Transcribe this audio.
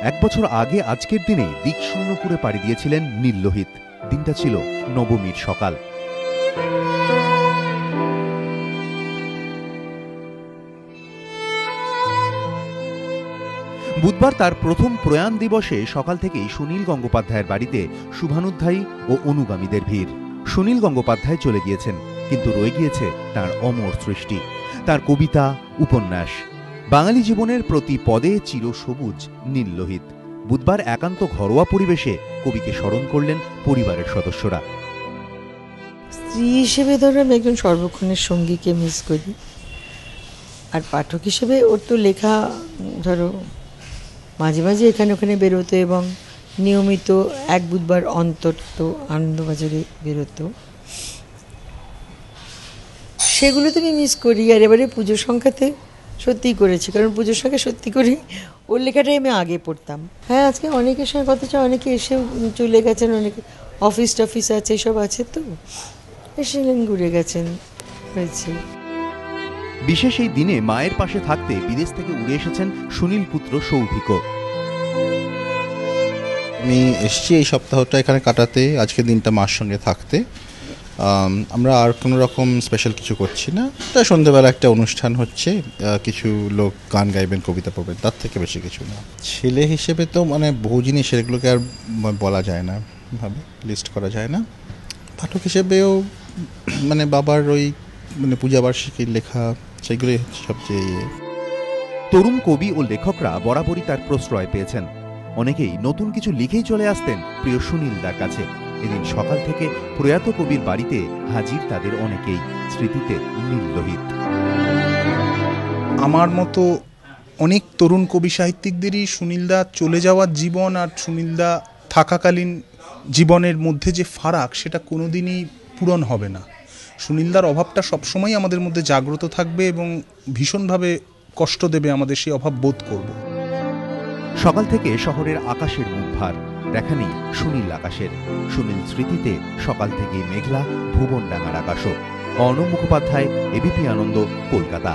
এক বছর আগে আজকের দিনেই দিকশূন্যপুরে পাড়ি দিয়েছিলেন নীললোহিত। দিনটা ছিল নবমীর সকাল। বুধবার তার প্রথম প্রয়াণ দিবসে সকাল থেকেই সুনীল গঙ্গোপাধ্যায়ের বাড়িতে শুভানুধ্যায়ী ও অনুগামীদের ভিড়। সুনীল গঙ্গোপাধ্যায় চলে গিয়েছেন, কিন্তু রয়ে গিয়েছে তার অমর সৃষ্টি, তার কবিতা, উপন্যাস। বাঙালি জীবনের প্রতি পদে চিরসবুজ নীললোহিত। বুধবার একান্ত ঘরোয়া পরিবেশে কবিকে স্মরণ করলেন পরিবারের সদস্যরা। স্ত্রী হিসেবে ধরো আমি একজন সর্বক্ষণের সঙ্গীকে মিস করি, আর পাঠক হিসেবে ওর তো লেখা ধরো মাঝে মাঝে এখানে ওখানে বেরোতো এবং নিয়মিত এক বুধবার অন্তর তো আনন্দবাজারে বেরোতো, সেগুলো তো আমি মিস করি। আর এবারে পুজোর সংখ্যাতে সত্যিই করেছি, কারণ পুজোর সংখ্যা সত্যি করে ওর লেখাটাই আমি আগে পড়তাম। হ্যাঁ, আজকে অনেকের সঙ্গে কথা হচ্ছে, অনেকে এসেও চলে গেছেন, অনেকে অফিস টফিস আছে, এসব আছে, তো এসেলেন, ঘুরে গেছেন, হয়েছে। বিশেষ এই দিনে মায়ের পাশে থাকতে বিদেশ থেকে উড়ে এসেছেন সুনীল পুত্র সৌভিক। আমি এসেছি এই সপ্তাহটা এখানে কাটাতে, আজকে দিনটা মার সঙ্গে থাকতে। আমরা আর কোনো রকম স্পেশাল কিছু করছি না। তা সন্ধ্যেবেলা একটা অনুষ্ঠান হচ্ছে, কিছু লোক গান গাইবেন, কবিতা পড়বেন, তার থেকে বেশি কিছু না। ছেলে হিসেবে তো মানে বহু জিনিস, সেগুলোকে আর বলা যায় না, ভাবে লিস্ট করা যায় না। পাঠক হিসেবেও মানে বাবার ওই মানে পূজাবার্ষিকীর লেখা, সেগুলোই সবচেয়ে। তরুণ কবি ও লেখকরা বরাবরই তার প্রশ্রয় পেয়েছেন। অনেকেই নতুন কিছু লিখেই চলে আসতেন প্রিয় সুনীলদার কাছে। এদিন সকাল থেকে প্রয়াত কবির বাড়িতে হাজির তাদের অনেকেই, স্মৃতিতে নীললোহিত। আমার মতো অনেক তরুণ কবি সাহিত্যিকদেরই সুনীলদা চলে যাওয়ার জীবন আর সুনীলদা থাকাকালীন জীবনের মধ্যে যে ফারাক, সেটা কোনোদিনই পূরণ হবে না। সুনীলদার অভাবটা সবসময় আমাদের মধ্যে জাগ্রত থাকবে এবং ভীষণভাবে কষ্ট দেবে, আমাদের সেই অভাব বোধ করব। সকাল থেকে শহরের আকাশের মুখ ভার, দেখা নেই সুনীল আকাশের। সুনীল স্মৃতিতে সকাল থেকেই মেঘলা ভুবনডাঙ্গার আকাশও। অর্ণব মুখোপাধ্যায়, এবিপি আনন্দ, কলকাতা।